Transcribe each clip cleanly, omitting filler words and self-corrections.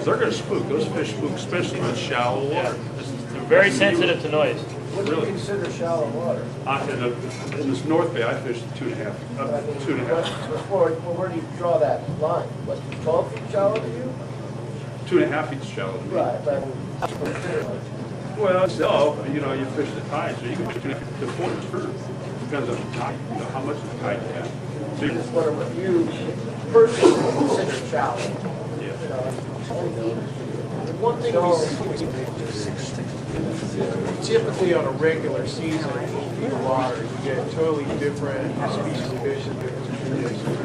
because they're going to spook. Those fish spook, especially in shallow water. They're very sensitive to noise. What do you consider shallow water? In this North Bay, I fished 2.5, up 2.5. Before, well, where do you draw that line? What, 12 feet shallow to you? 2.5 feet shallow. Right, but well, so, you know, you fish the tide, so you can fish the 4 inch. Depends on the tide, you know, how much of the tide you have. So what you personally consider shallow? Yeah. One thing we see typically on a regular season in water, you get totally different species of fish and different conditions.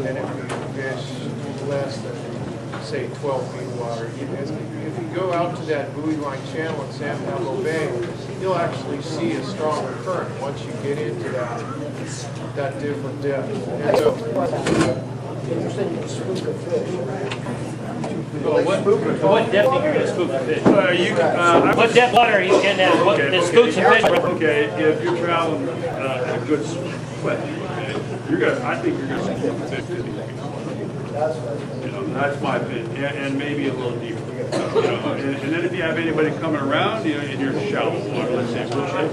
And if you fish less than, say, 12 feet of water, if you go out to that buoy line channel in San Pablo Bay, you'll actually see a stronger current once you get into that different depth. And so, You're saying you can spook a fish. What depth are you going to spook a fish? what depth water are you getting at? What spooks a fish? Okay, if you're traveling at a good split, I think you're gonna spook a fish 50 feet. You know, that's my opinion, and maybe a little deeper. You know, and then if you have anybody coming around, you know, in your shallow water, let's say bushel,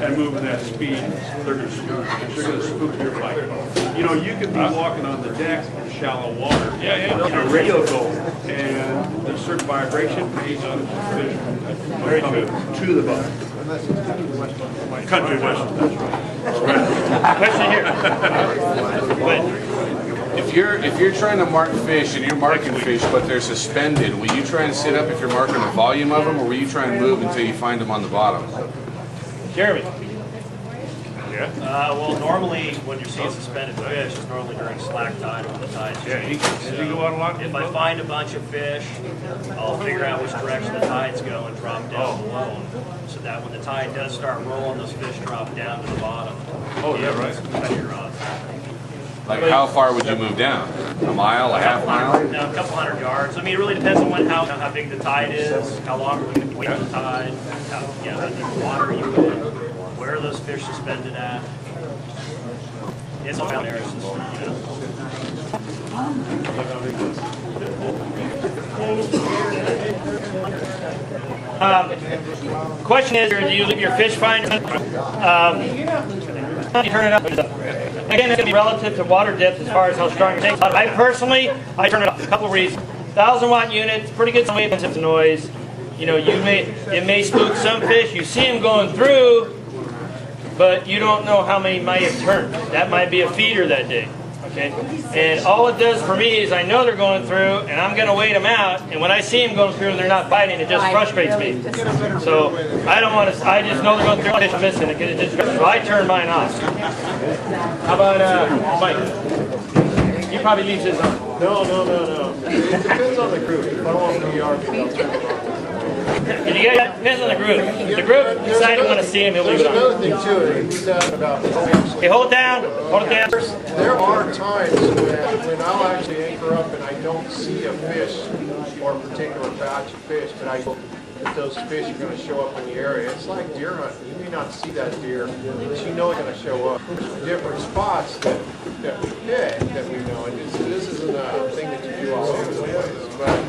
and moving that speed, they're going to spook. They're going to spook your bite. You know, you could be walking on the deck in shallow water, in a radio goal, and there's certain vibration based on fish coming to the boat. Country western, that's right. Question here. Wait. If you're trying to mark fish and you're marking fish, but they're suspended, will you try and sit up if you're marking the volume of them, or will you try and move until you find them on the bottom? Jeremy. Yeah. Well, normally when you're seeing suspended fish, it's normally during slack tide when the tide's changing. Does he go out a lot? If I find a bunch of fish, I'll figure out which direction the tide's going and drop down below. So that when the tide does start rolling, those fish drop down to the bottom. Oh, yeah, right. Cut your rods. Like, how far would you move down? A mile, a half mile? No, a couple hundred yards. I mean, it really depends on how big the tide is, how long we're going to wait for the tide, how deep water you in, where are those fish suspended at. It's all down there. It's just, Question is, do you leave your fish finder? You turn it up. Again, it's going to be relative to water depth as far as how strong your tank is. I personally turn it up. A couple of reasons. 1,000-watt unit, pretty good wavelength of noise. You know, it may spook some fish. You see them going through, but you don't know how many might have turned. That might be a feeder that day. Okay, and all it does for me is I know they're going through, and I'm going to wait them out. And when I see them going through and they're not biting, it just frustrates me. So I don't want to. I just know they're going through. Fish missing it. So I turn mine off. How about Mike? You probably leave his on. No. It depends on the group. If I want to be RV, Did you get depends on the group. If the group decides they want to see him, he'll leave there's it on. another thing too. He's about Okay, hold it down. Hold it down. There are times when I'll actually anchor up and I don't see a fish or a particular batch of fish, but I know that those fish are going to show up in the area. It's like deer hunting. You may not see that deer, but you know it's going to show up. There's different spots that we pick that we know. And this isn't a thing that you do all over the place, but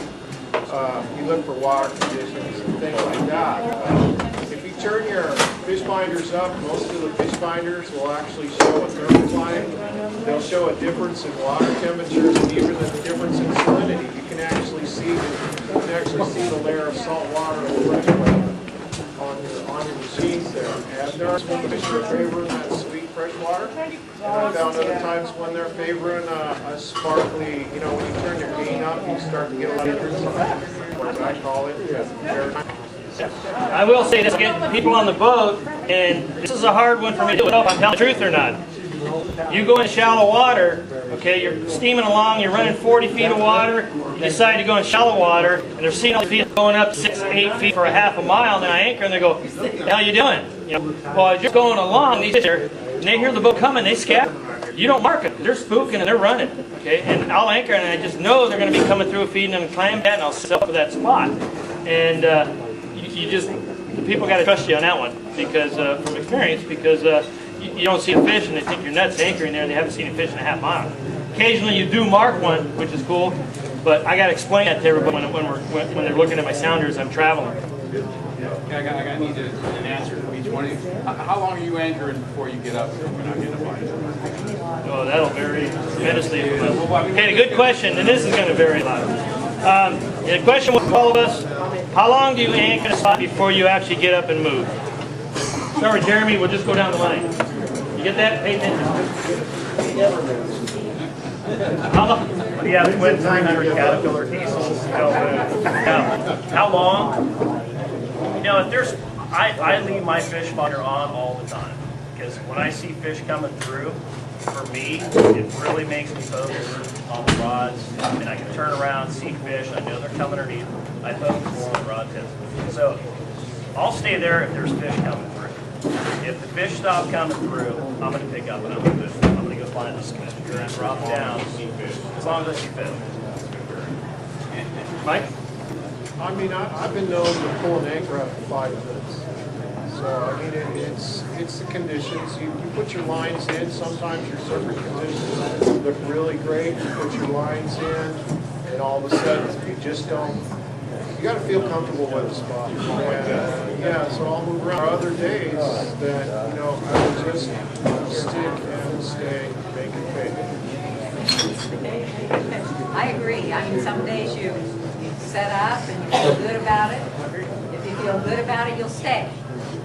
you look for water conditions and things like that. If you turn your fish finders up, most of the fish finders will actually show a thermocline. They'll show a difference in water temperatures and even a difference in salinity. You can actually see the layer of salt water and fresh water on your machines there. And there are some fish that are favoring that sweet fresh water. And I found other times when they're favoring a sparkly, you know, when you turn your gain up, you start to get a lot of difference, what I call it. I will say this again, people on the boat, and this is a hard one for me to know if I'm telling the truth or not. You go in shallow water, okay, you're steaming along, you're running 40 feet of water, you decide to go in shallow water, and they're seeing all these people going up 6, 8 feet for a half a mile, and then I anchor, and they go, "What the hell are you doing?" You know, well, as you're going along, these fish are, and they hear the boat coming, they scatter. You don't mark it. They're spooking and they're running. Okay, and I'll anchor, and I just know they're going to be coming through, feeding and clam that, and I'll set up for that spot. And the people got to trust you on that one because from experience, because you don't see a fish and they think you're nuts anchoring there, and they haven't seen a fish in a half mile. Occasionally you do mark one, which is cool, But I got to explain that to everybody when they're looking at my sounders. I'm traveling. I need an answer from each one of you. How long are you anchoring before you get up and you're not getting a bite? Oh, that'll vary tremendously. Okay, good question, and this is going to vary a lot. The question with all of us: how long do you anchor a spot before you actually get up and move? Start with Jeremy. We'll just go down the line. You get that? Pay attention. How long? Yeah, when caterpillar diesels, how long? You know, if there's, I leave my fish finder on all the time, because when I see fish coming through, for me, it really makes me focus on the rods. I mean, I can turn around, see fish, I know they're coming underneath, I focus more on the rod tips. So, I'll stay there if there's fish coming through. If the fish stop coming through, I'm going to pick up and I'm going to go find this fish and drop down, as long as I see fish. Mike? I mean, I've been known to pull an anchor out for 5 minutes. So, I mean, it's the conditions. You put your lines in. Sometimes your surface conditions look really great. You put your lines in, and all of a sudden, you just don't. You got to feel comfortable with the spot. And, yeah, so I'll move around. There are other days that, you know, I will just stick and stay, make it big. I agree. I mean, some days you set up and you feel good about it. If you feel good about it, you'll stay.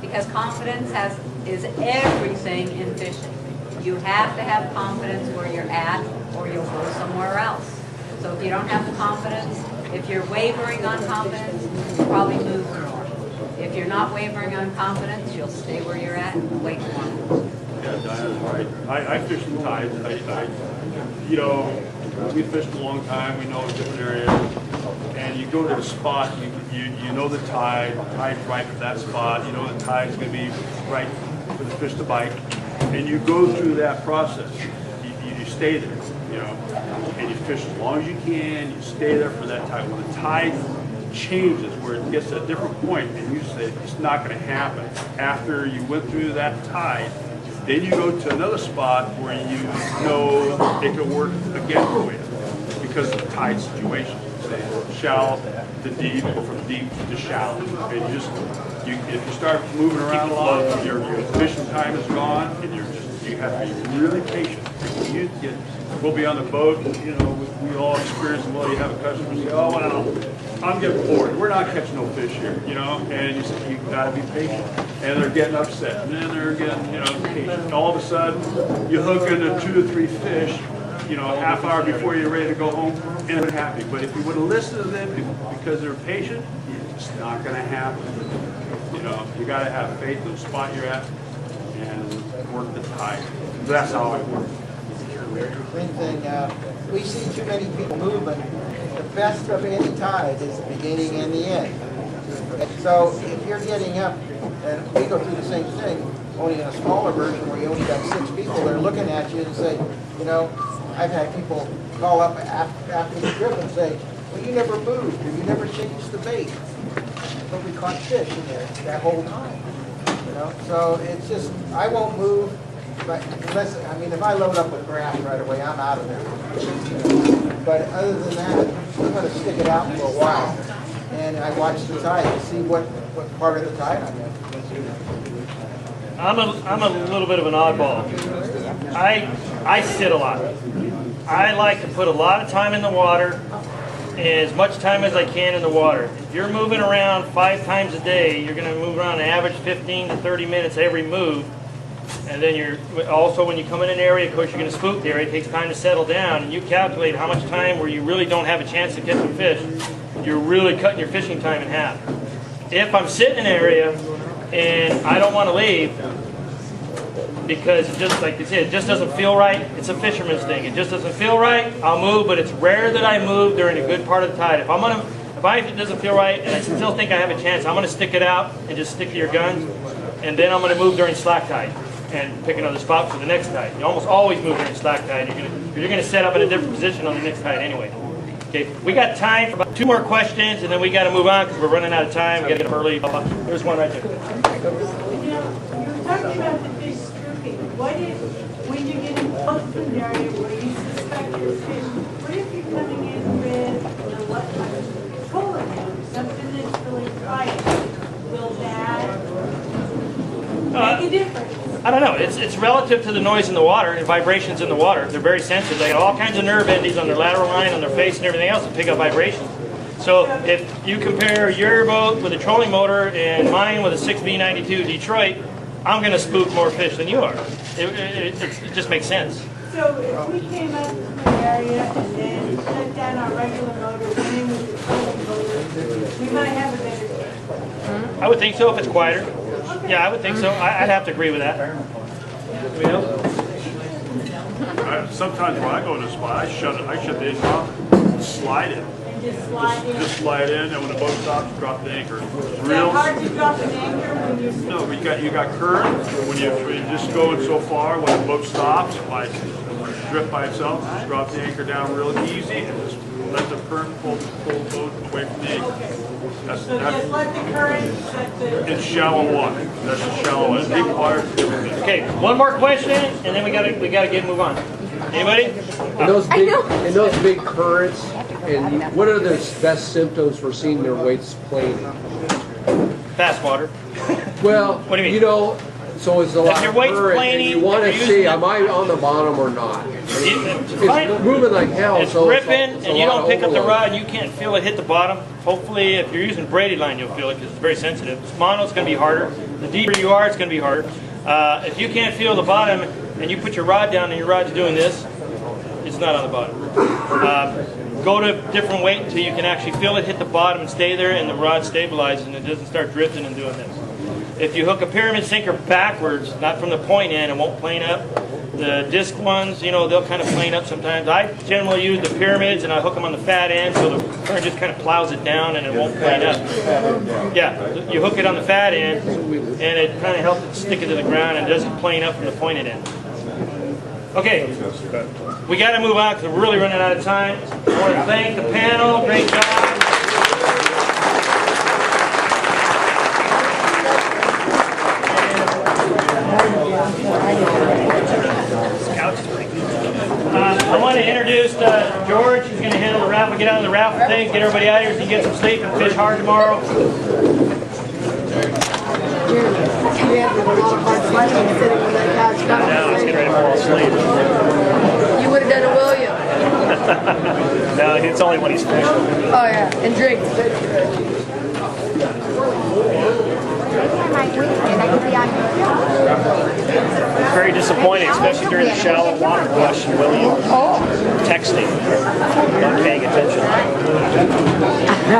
Because confidence is everything in fishing. You have to have confidence where you're at or you'll go somewhere else. So if you don't have the confidence, if you're wavering on confidence, you'll probably move more. If you're not wavering on confidence, you'll stay where you're at and wait more. Yeah, Diana's right. I fish the tides. You know, we fished a long time. We know different areas. And you go to the spot, you know the tide's right for that spot. You know the tide's going to be right for the fish to bite. And you go through that process. You stay there, you know, and you fish as long as you can. You stay there for that tide. When the tide changes, where it gets to a different point, and you say it's not going to happen. After you went through that tide, then you go to another spot where you know it could work again for you because of the tide situation. Shallow to deep, or from deep to shallow. And if you start moving around a lot, your fishing time is gone, and you have to be really patient. We'll be on the boat, you know, we all experience, well, you have a customer say, oh, well, I'm getting bored. We're not catching no fish here, you know, and you got to be patient. And they're getting upset, and then they're getting, you know, patient. All of a sudden, you hook into 2 to 3 fish, you know, a half hour before you're ready to go home, and they're happy. But if you would have listened to them because they're patient, it's not going to happen. You know, you got to have faith in the spot you're at and work the tide. That's how it works. Main thing, we see too many people moving. The best of any tide is the beginning and the end. So if you're getting up, and we go through the same thing, only in a smaller version where you only got 6 people, they're looking at you and say, you know, I've had people call up after the trip and say, well, you never moved, or you never changed the bait. But we caught fish in there that whole time. You know, so it's just, I won't move. But unless, I mean, if I load up with grass right away, I'm out of there. But other than that, I'm going to stick it out for a while. And I watch the tide to see what part of the tide I'm in. I'm a little bit of an oddball. I sit a lot. I like to put a lot of time in the water, and as much time as I can in the water. If you're moving around 5 times a day, you're going to move around an average 15 to 30 minutes every move. And then you're also, when you come in an area, of course, you're going to spook the area. It takes time to settle down, and you calculate how much time where you really don't have a chance to catch some fish. You're really cutting your fishing time in half. If I'm sitting in an area and I don't want to leave because it just, like they said, it just doesn't feel right. It's a fisherman's thing. It just doesn't feel right. I'll move, but it's rare that I move during a good part of the tide. If it doesn't feel right and I still think I have a chance, I'm going to stick it out and just stick to your guns, and then I'm going to move during slack tide and pick another spot for the next tide. You almost always move during slack tide. You're going to set up in a different position on the next tide anyway. Okay, we got time for about 2 more questions, and then we got to move on because we're running out of time. We got to get up early. There's one right there. You know, you're talking about the fish spooking. What if, when you're getting close to an area where you suspect there's fish, what if you're coming in with coolant, something that's really quiet, will that make a difference? I don't know. It's relative to the noise in the water and vibrations in the water. They're very sensitive. They got all kinds of nerve endings on their lateral line, on their face, and everything else that pick up vibrations. So if you compare your boat with a trolling motor and mine with a 6B92 Detroit, I'm going to spook more fish than you are. It just makes sense. So if we came up to an area and then shut down our regular motor, went in with the trolling motor, we might have a better chance. I would think so if it's quieter. Yeah, I would think so. I'd have to agree with that. Sometimes when I go to a spot, I shut the engine off, slide it. Just slide in. Just slide in, and when the boat stops, drop the anchor. Is that hard to drop an anchor when you're... No, but you got current. When you're just going so far, when the boat stops, like drift by itself, just drop the anchor down real easy and just let the current pull the boat away from the anchor. So just let the current set the... It's shallow water. That's a shallow end. Deep water is different. Okay, one more question, and then we gotta move on. Anybody? In those big currents, and what are the best symptoms for seeing their weights planing? Fast water. Well, What do you mean? So it's a lot your of weight's current, planing, and you want to if you're see, using am I on the bottom or not? It's It's moving like hell, It's so ripping, it's a and you lot don't of pick up the overload. rod, and you can't feel it hit the bottom. Hopefully, if you're using braided line, you'll feel it because it's very sensitive. Mono, it's going to be harder. The deeper you are, it's going to be harder. If you can't feel the bottom, and you put your rod down, and your rod's doing this, it's not on the bottom. Go to different weight until you can actually feel it hit the bottom and stay there, and the rod stabilizes, and it doesn't start drifting and doing this. If you hook a pyramid sinker backwards, not from the point end, it won't plane up. The disc ones, they'll kind of plane up sometimes. I generally use the pyramids, and I hook them on the fat end, so the current just kind of plows it down, and it won't plane up. Yeah, you hook it on the fat end, and it kind of helps it stick it to the ground, and it doesn't plane up from the pointed end. Okay, we got to move on because we're really running out of time. I want to thank the panel. Great job. I want to introduce George. He's going to handle the raffle, get out of the raffle things, get everybody out of here so you can get some sleep and fish hard tomorrow. Now he's getting ready to fall asleep. You would have done it, William. No, it's only when he's fishing. Oh yeah, and drink. Very disappointing, especially during the shallow water rush. William texting, not paying attention. No,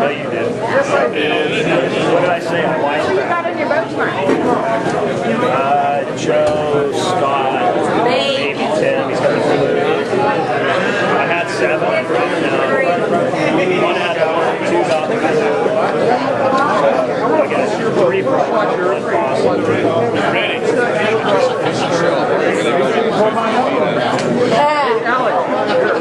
you did. What did I say? Who you got on your boat tomorrow? Joe, Scott.